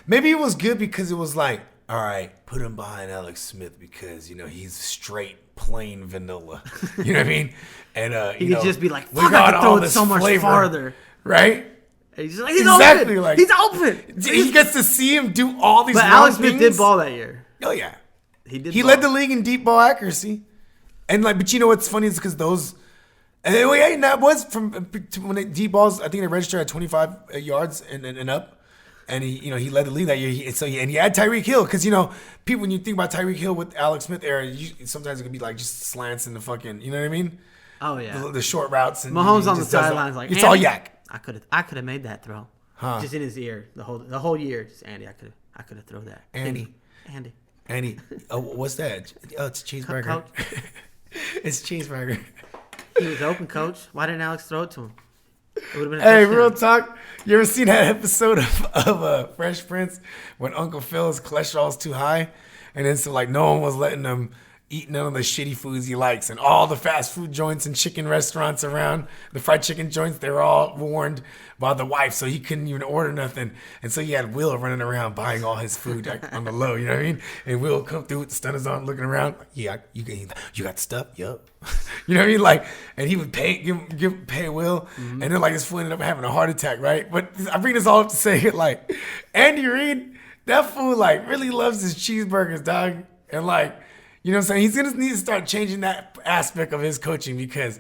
Maybe it was good because it was like, all right, put him behind Alex Smith because, he's straight, plain vanilla. You know what I mean? And he could just be like, we fuck, got I could throw all it this so much flavor, farther. Right? And he's just like, he's Exactly, open. like- He's open. He gets to see him do all these But wrong Alex Smith things. did ball that year. Oh, yeah. He led the league in deep ball accuracy. And, but you know what's funny is because those... And that was from when deep balls, I think they registered at 25 yards and up. And he led the league that year. And he had Tyreek Hill because people, when you think about Tyreek Hill with Alex Smith era, sometimes it could be like just slants in the fucking, you know what I mean? Oh yeah, the short routes. And Mahomes he on the just does sidelines like it's Andy, all yak. I could have made that throw. Huh. Just in his ear the whole year. Just Andy, I could have thrown that. Andy. Oh, what's that? Oh, it's a cheeseburger. Coach. It's a cheeseburger. He was open, coach. Why didn't Alex throw it to him? It would have been a Hey, touchdown. real talk. You ever seen that episode of Fresh Prince when Uncle Phil's cholesterol's too high, and then so like no one was letting him eat none of the shitty foods he likes, and all the fast food joints and chicken restaurants around, the fried chicken joints, they were all warned by the wife, so he couldn't even order nothing, and so he had Will running around buying all his food like, on the low, you know what I mean? And Will come through with the stunners on, looking around, yeah, you got stuff, yup. You know what I mean? Like, and he would pay Will, and then like his fool ended up having a heart attack, right? But I bring this all up to say, like, Andy Reid, that fool like really loves his cheeseburgers, dog, and like. You know what I'm saying? He's going to need to start changing that aspect of his coaching because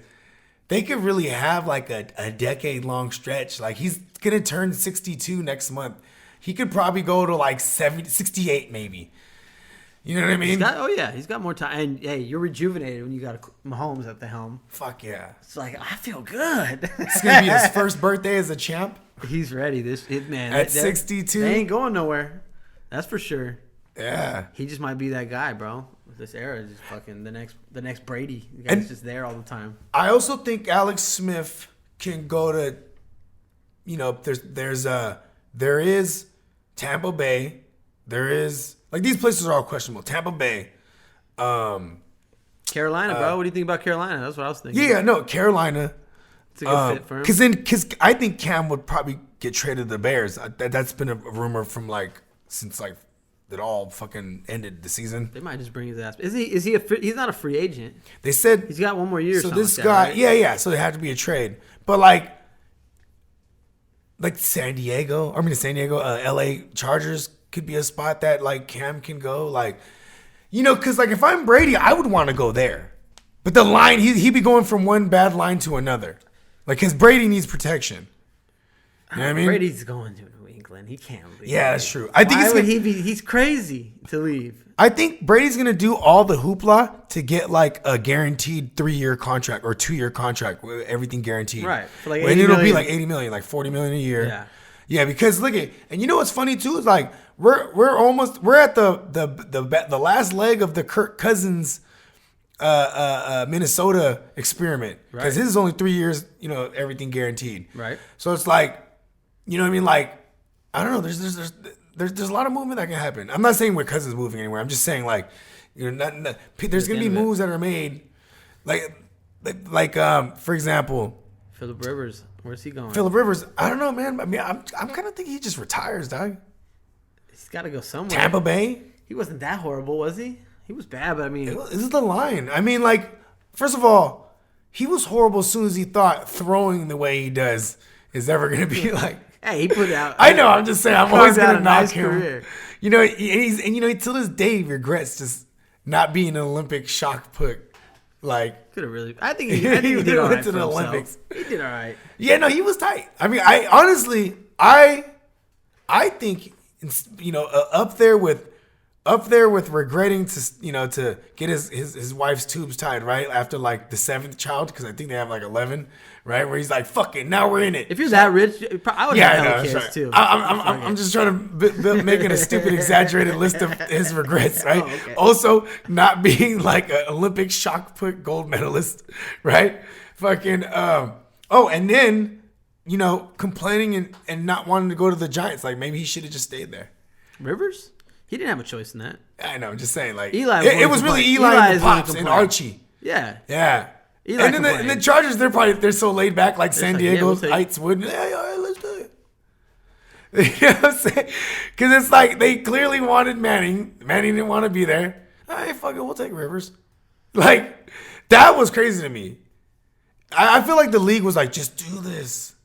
they could really have like a decade-long stretch. Like he's going to turn 62 next month. He could probably go to like 68 maybe. You know what I mean? He's got more time. And hey, you're rejuvenated when you got Mahomes at the helm. Fuck yeah. It's like, I feel good. It's going to be his first birthday as a champ. He's ready. Man. At 62. They ain't going nowhere. That's for sure. Yeah. He just might be that guy, bro. This era is just fucking the next Brady. The guy's just there all the time. I also think Alex Smith can go to, there is Tampa Bay. There is like these places are all questionable. Tampa Bay, Carolina, bro. What do you think about Carolina? That's what I was thinking. Yeah, no, Carolina. It's a good fit for him. Because I think Cam would probably get traded to the Bears. That's been a rumor from since that all fucking ended the season. They might just bring his ass. Is he? He's not a free agent. They said he's got one more year. So or this like guy, that, right? yeah. So it had to be a trade, but like San Diego, LA Chargers could be a spot that like Cam can go. Like, because like if I'm Brady, I would want to go there, but the line he'd be going from one bad line to another, like because Brady needs protection. You know what I mean? Brady's going to New England. He can't leave. Yeah, that's true. I think he's crazy to leave. I think Brady's gonna do all the hoopla to get like a guaranteed 3-year contract or 2-year contract with everything guaranteed. Right. For like and it'll be like 80 million, like 40 million a year. Yeah. Yeah, because look at, and you know what's funny too is like we're at the last leg of the Kirk Cousins Minnesota experiment because his is only 3 years. Everything guaranteed. Right. So it's like, you know what I mean? Like, I don't know. There's a lot of movement that can happen. I'm not saying where Cousins moving anywhere. I'm just saying like, there's gonna be moves that are made, like for example, Phillip Rivers. Where's he going? Phillip Rivers. I don't know, man. I mean, I'm kind of thinking he just retires, dog. He's got to go somewhere. Tampa Bay. He wasn't that horrible, was he? He was bad, but I mean, This is the line. I mean, like, first of all, he was horrible as soon as he thought throwing the way he does is ever gonna be like. Hey, he put out. I know. I'm just saying. I'm always gonna knock him. Career. Till this day he regrets just not being an Olympic shock put. Like, could have really. I think he did all right to for the himself. Olympics. He did all right. Yeah, no, he was tight. I mean, I honestly, I think, up there with regretting to get his wife's tubes tied right after like the 7th child, because I think they have like 11, right? Where he's like, "Fuck it, now we're in it." If you're that rich, I would have hella kids too. I'm just trying to making a stupid, exaggerated list of his regrets, right? Oh, okay. Also, not being like an Olympic shot put gold medalist, right? Fucking, and then, complaining and not wanting to go to the Giants. Like, maybe he should have just stayed there. Rivers? He didn't have a choice in that. I know, I'm just saying, like, Eli it was really Eli and the Pops and Archie. Yeah. Yeah. Eli And then the Chargers, they're so laid back, like San Diego Heights would. Yeah, all right, let's do it. You know what I'm saying? Because it's like they clearly wanted Manning. Manning didn't want to be there. All right, fuck it, we'll take Rivers. Like, that was crazy to me. I feel like the league was like, just do this.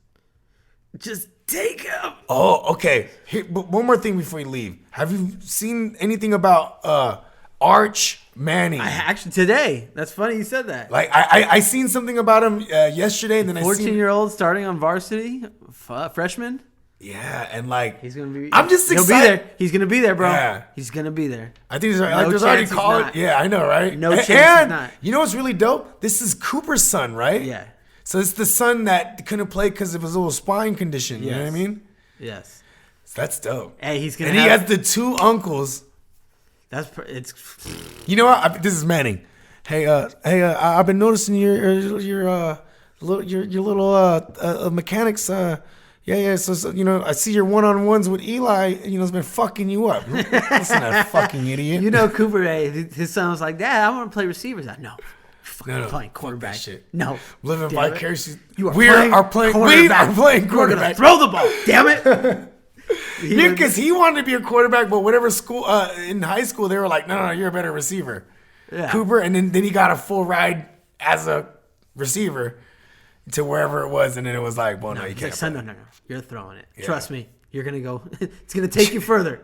Just take him. Oh, okay. Here, but one more thing before you leave. Have you seen anything about Arch Manning? Actually, today. That's funny you said that. Like, I seen something about him yesterday, and then 14-year-old starting on varsity, freshman. Yeah, and like He's gonna be. I'm just excited. He'll be there. He's gonna be there, bro. Yeah. He's gonna be there. I think there's already college. Yeah, I know, right? No chance And he's not. you know what's really dope? This is Cooper's son, right? Yeah. So it's the son that couldn't play because of his little spine condition. You know what I Yes. mean? Yes. So that's dope. Hey, he's gonna. And he has the 2 uncles. It's. You know what? This is Manning. Hey, I've been noticing your little mechanics. Yeah. So I see your one-on-ones with Eli. It's been fucking you up. Listen to that fucking idiot. Cooper. His son was like, "Dad, I want to play receivers." No. No, Playing quarterback. Shit. No. Living Damn it. vicariously. We are playing quarterback. quarterback. Throw the ball. Damn it. Because he wanted to be a quarterback, but whatever school in high school they were like, no, you're a better receiver, Yeah. Cooper. And then he got a full ride as a receiver to wherever it was, and then it was like, well, no, you He's can't. like, son, no. You're throwing it. Yeah. Trust me. You're gonna go. It's gonna take you further.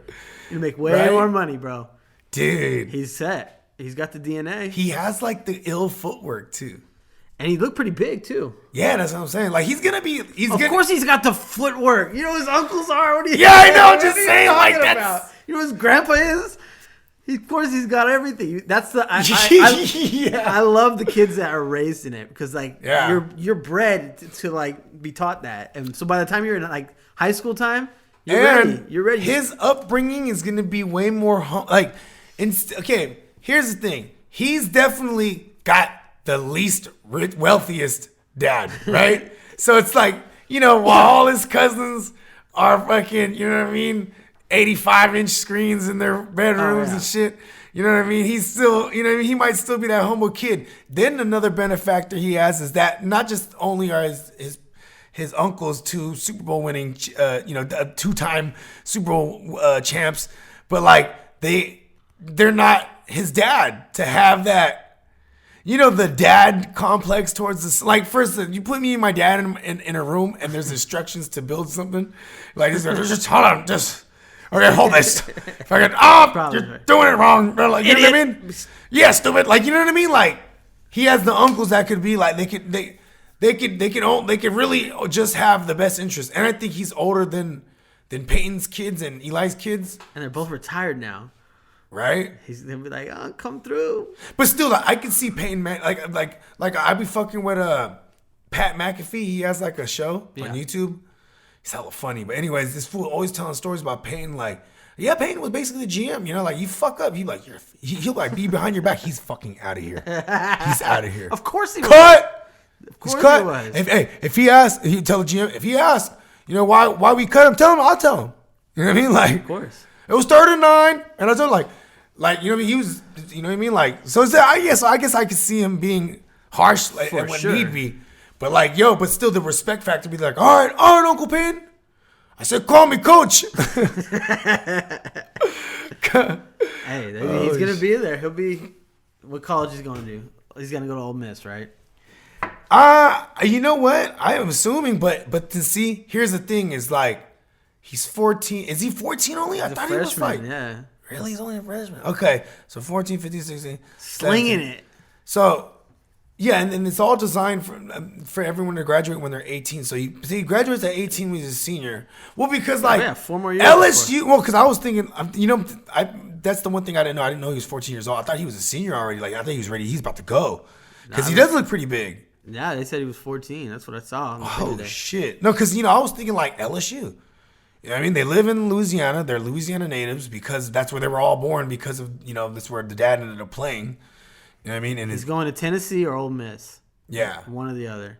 You make way more money, bro. Dude, He's set. He's got the DNA. he has like the ill footwork too. And he looked pretty big too. Yeah, that's what I'm saying. Like he's gonna be. Of course, he's got the footwork. You know what his uncles are. Yeah, I know. Just saying, like that's. About? You know what his grandpa is. Of course, he's got everything. That's the. I love the kids that are raised in it because you're bred to like be taught that, and so by the time you're in like high school time, you're ready. You're ready. His upbringing is gonna be way more okay. Here's the thing. He's definitely got the least wealthiest dad, right? So it's like, while all his cousins are fucking, 85-inch screens in their bedrooms and shit. You know what I mean? He's still, he might still be that humble kid. Then another benefactor he has is that not just only are his uncles 2 Super Bowl winning, 2-time Super Bowl champs, but like they're not his dad to have that, the dad complex towards this. Like, first, you put me and my dad in a room and there's instructions to build something. Like, just hold on, okay, hold this. You're doing it wrong. Like, you know what I mean? Yeah, stupid. Like, you know what I mean? Like, he has the uncles that could be like, they could really just have the best interest. And I think he's older than Peyton's kids and Eli's kids. And they're both retired now. Right? He's gonna be like, "Oh, come through." But still, I can see Peyton like I be fucking with Pat McAfee. He has like a show on YouTube. He's hella funny. But anyways, this fool always telling stories about Peyton. Like, yeah, Peyton was basically the GM. Like you fuck up, he'll like be behind your back. He's fucking out of here. He's out of here. Of course he was. Cut. Of course He's cut. he was. If he asks, he tell the GM. If he asks, why we cut him? Tell him. I'll tell him. You know what I mean? Like, of course. It was 3rd and 9, and I told him he was, like, so I guess I could see him being harsh when need be, but but still the respect factor be like, all right, Uncle Payne. I said, call me coach. Hey, he's gonna be there. He'll be. What college is he going to do? He's gonna go to Ole Miss, right? You know what? I am assuming, but to see, here's the thing: is like, he's 14. Is he 14 only? I thought he was like, yeah. Really? He's only a freshman. Okay, so 14, 15, 16. Slinging 17. it. So Yeah, and it's all designed for everyone to graduate when they're 18. So he graduates at 18 when he's a senior. Well, because like 4 more years. LSU. Well, because I was thinking, that's the one thing I didn't know. I didn't know he was 14 years old. I thought he was a senior already. Like I thought he was ready. He's about to go because he does look pretty big. Yeah, they said he was 14. That's what I saw. Oh shit! No, because I was thinking like LSU. You know what I mean? They live in Louisiana. They're Louisiana natives because that's where they were all born. Because of that's where the dad ended up playing. You know what I mean? And he's going to Tennessee or Ole Miss. Yeah, one or the other.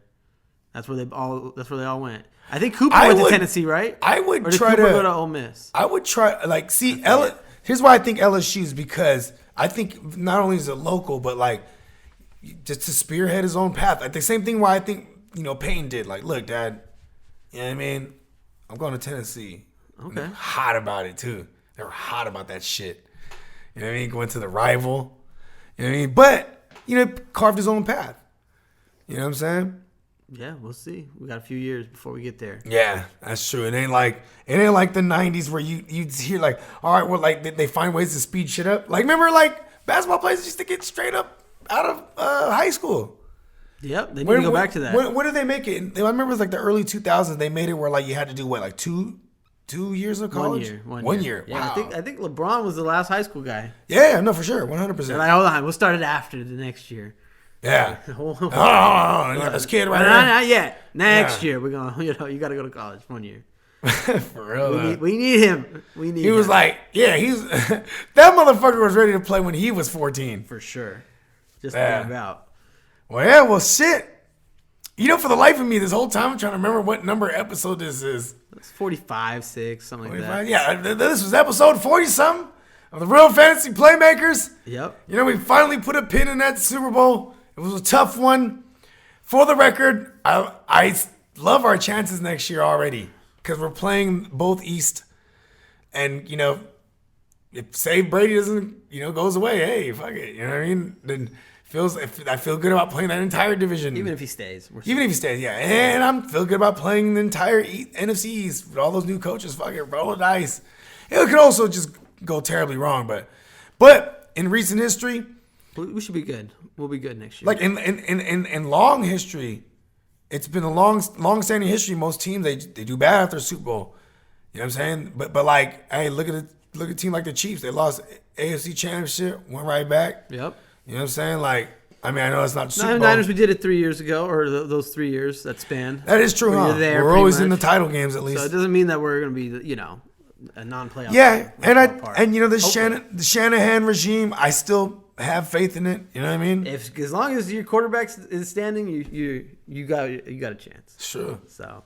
That's where they all went. I think Cooper went to Tennessee, right? I would or did try Cooper to go to Ole Miss. I would try here's why I think LSU is because I think not only is it local, but like just to spearhead his own path. Like the same thing why I think Payton did. Like, look, Dad, you know what I mean? I'm going to Tennessee. Okay. They're hot about it too. They were hot about that shit. You know what I mean? Going to the rival. You know what I mean? But, carved his own path. You know what I'm saying? Yeah, we'll see. We got a few years before we get there. Yeah, that's true. It ain't like the 90s where you hear like, all right, well, like they find ways to speed shit up. Like, remember, like basketball players used to get straight up out of high school. Yep, they need to go back to that. When did they make it? I remember it was like the early 2000s. They made it where like you had to do what, like two years of college? 1 year. Yeah, wow. I think LeBron was the last high school guy. Yeah, no, for sure, 100%. Like, hold on, we'll start it after the next year. Yeah. This kid right here. Not yet. Next year we're gonna. You got to go to college 1 year. For real. We need him. He was like, yeah, he's that motherfucker was ready to play when he was 14. For sure. Just about. Well, yeah. Well, shit. For the life of me, this whole time I'm trying to remember what number episode this is. It's 45, 6, something 45? Like that. Yeah, this was episode 40-something of the Real Fantasy Playmakers. Yep. We finally put a pin in that Super Bowl. It was a tough one. For the record, I love our chances next year already because we're playing both East. And, if say Brady doesn't, goes away, hey, fuck it. You know what I mean? Then I feel good about playing that entire division. Even if he stays. Even if he stays, yeah. And I feel good about playing the entire NFC East with all those new coaches. Fuck it, roll the dice. It could also just go terribly wrong, but in recent history, we should be good. We'll be good next year. Like in long history, it's been a long-standing history. Most teams they do bad after Super Bowl. You know what I'm saying? But like, hey, look at a team like the Chiefs. They lost AFC Championship, went right back. Yep. You know what I'm saying? Like, I mean, I know it's not Super Bowl. Niners, we did it 3 years ago, or those 3 years that span. That is true, huh? We're always in the title games at least. So it doesn't mean that we're going to be, a non-playoff. Yeah, the Shanahan regime, I still have faith in it. You know what I mean? As long as your quarterback is standing, you got a chance. Sure. So,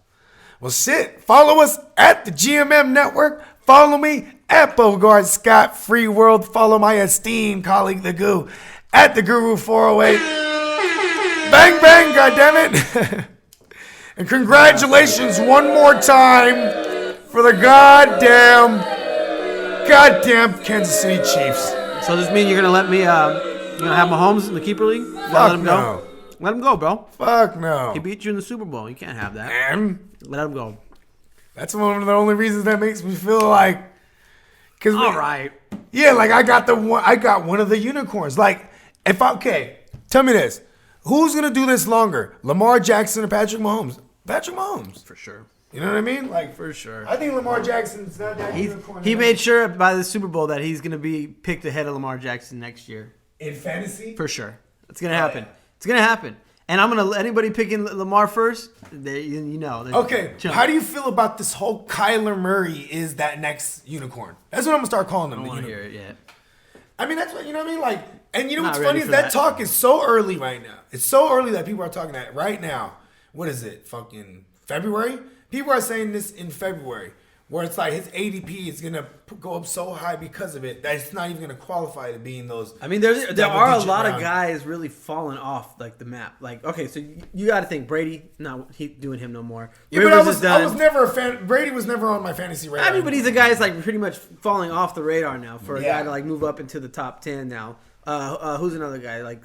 well, shit. Follow us at the GMM Network. Follow me at Bogart Scott Free World. Follow my esteemed colleague, the Goo, at the Guru 408. Bang bang, goddammit. And congratulations one more time for the goddamn Kansas City Chiefs. So does this mean you're gonna let me? You're gonna have Mahomes in the keeper league? Let him go. No. Let him go, bro. Fuck no. He beat you in the Super Bowl. You can't have that. And let him go. That's one of the only reasons that makes me feel like. All right. Yeah, like I got one of the unicorns. Like, tell me this: who's gonna do this longer, Lamar Jackson or Patrick Mahomes? Patrick Mahomes, for sure. You know what I mean? Like, for sure. I think Lamar Jackson's not that unicorn. He made sure by the Super Bowl that he's going to be picked ahead of Lamar Jackson next year. In fantasy? For sure. It's going to happen. Yeah. It's going to happen. And I'm going to let anybody picking Lamar first, Okay, how do you feel about this whole Kyler Murray is that next unicorn? That's what I'm going to start calling him. I don't want to hear it yet. I mean, that's what, you know what I mean? Like, and what's funny is that talk is so early right now. It's so early that people are talking that right now. What is it? Fucking February? People are saying this in February, where it's like his ADP is going to go up so high because of it that it's not even going to qualify to be in those. I mean, there are a lot of guys really falling off like the map. Like, okay, so you got to think Brady, not doing him no more. Yeah, Rivers but I was never a fan. Brady was never on my fantasy radar. I mean, but he's a guy that's like pretty much falling off the radar now for a guy to like move up into the top 10 now. Who's another guy? Like,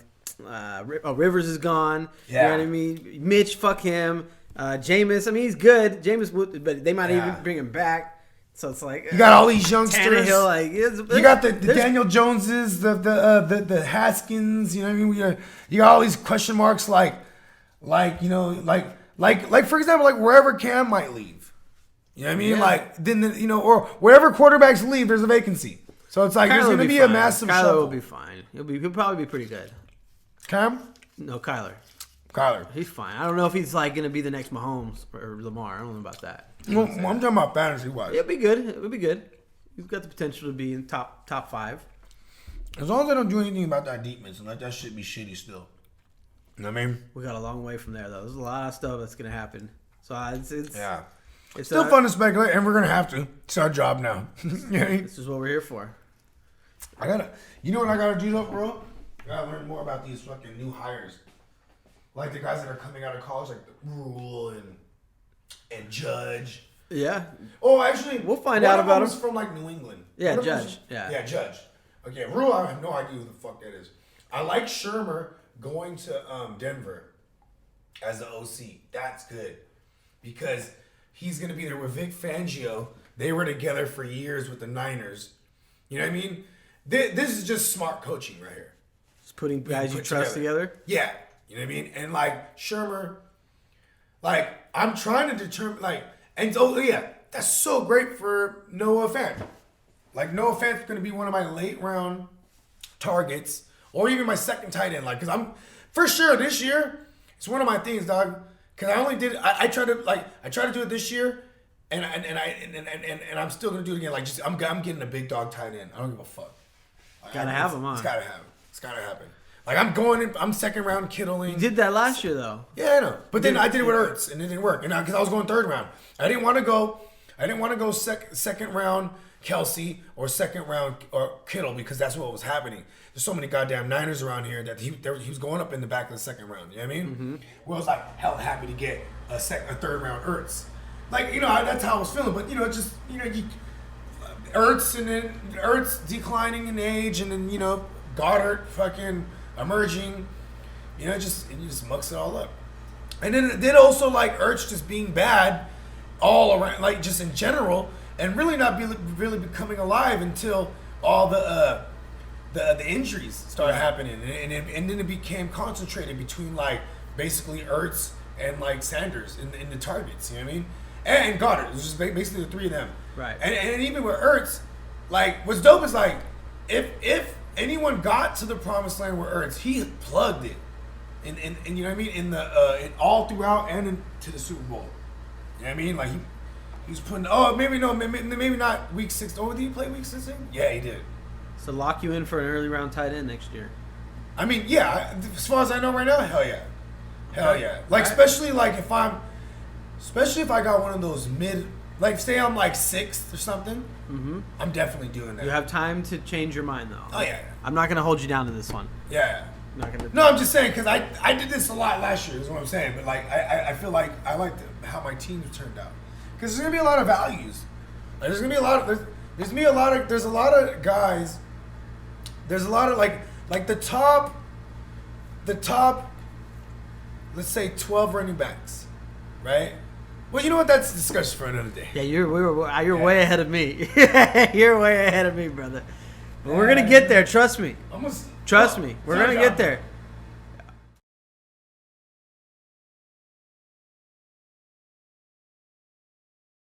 Rivers is gone. Yeah. You know what I mean? Mitch, fuck him. Jameis, I mean, he's good. Jameis, but they might even bring him back. So it's like you got all these youngsters. Tannehill, like you got the Daniel Joneses, the Haskins. You know what I mean? You got all these question marks, like you know, like for example, like wherever Cam might leave. You know what I mean? Yeah. Like then you know, or wherever quarterbacks leave, there's a vacancy. So it's like there's Kyler going to will be fine. a massive Kyler shuffle. will be fine. He'll probably be pretty good. Cam, No, Kyler. He's fine. I don't know if he's like gonna be the next Mahomes or Lamar. I don't know about that. well, I'm talking about fantasy wise. It'll be good. It'll be good. He's got the potential to be in top 5. As long as I don't do anything about that defense and let that shit be shitty still. You know what I mean? We got a long way from there though. There's a lot of stuff that's gonna happen. So it's Yeah. It's Still fun to speculate, and we're gonna have to. It's our job now. You know what I mean? This is what we're here for. You know what I gotta do though, bro? I gotta learn more about these fucking new hires. Like the guys that are coming out of college, like the Rule and Judge. Yeah. Oh, actually, We'll find out about him. him. From like New England. Yeah, One of them Judge. was- Yeah. Judge. Okay, Rule, I have no idea who the fuck that is. I like Shermer going to Denver as the OC. That's good because he's gonna be there with Vic Fangio. They were together for years with the Niners. You know what I mean? This is just smart coaching right here. Just putting guys you put trust together. Yeah. You know what I mean? And like Shermer, like I'm trying to determine that's so great for Noah Fant. Like Noah Fant's gonna be one of my late round targets, or even my second tight end. Like, cause I'm for sure this year, it's one of my things, dog. Cause I tried to do it this year, and I'm still gonna do it again. Like, just I'm getting a big dog tight end. I don't give a fuck. Gotta have him, huh? It's gotta happen. Like I'm second round Kittling. You did that last year though. Yeah, I know. But then I did it with Ertz, and it didn't work. And because I was going third round, I didn't want to go second round Kelsey or second round or Kittle because that's what was happening. There's so many goddamn Niners around here that he was going up in the back of the second round. You know what I mean? Mm-hmm. Well, I was like hell happy to get a third round Ertz. Like that's how I was feeling. But Ertz and then Ertz declining in age, and then Goddard fucking emerging, and you just mucks it all up. And then also like Ertz just being bad all around, like just in general, and really not really becoming alive until all the injuries started happening, and then it became concentrated between like basically Ertz and like Sanders in the targets. You know what I mean? And Goddard. It was just basically the three of them. Right. And even with Ertz, like what's dope is like if anyone got to the promised land with Ertz, he plugged it, and you know what I mean, in all throughout and into the Super Bowl. You know what I mean? Like he was putting. Oh, maybe not week 6. Oh, did he play week 16? Yeah, he did. So lock you in for an early round tight end next year. I mean, yeah. As far as I know right now, hell yeah, Okay. Like All right. especially if I got one of those mid, like say I'm like 6th or something. Mm-hmm. I'm definitely doing that. You have time to change your mind though. Oh yeah. I'm not gonna hold you down to this one. Yeah. I'm not gonna. No, I'm just saying because I did this a lot last year. Is what I'm saying. But like I feel like I like how my team turned out because there's gonna be a lot of values. Like, there's a lot of guys. There's a lot of like the top. Let's say 12 running backs, right? Well, you know what? That's a discussion for another day. Yeah, you're way ahead of me. You're way ahead of me, brother. But we're gonna get there. Trust me. Trust me. We're gonna get there.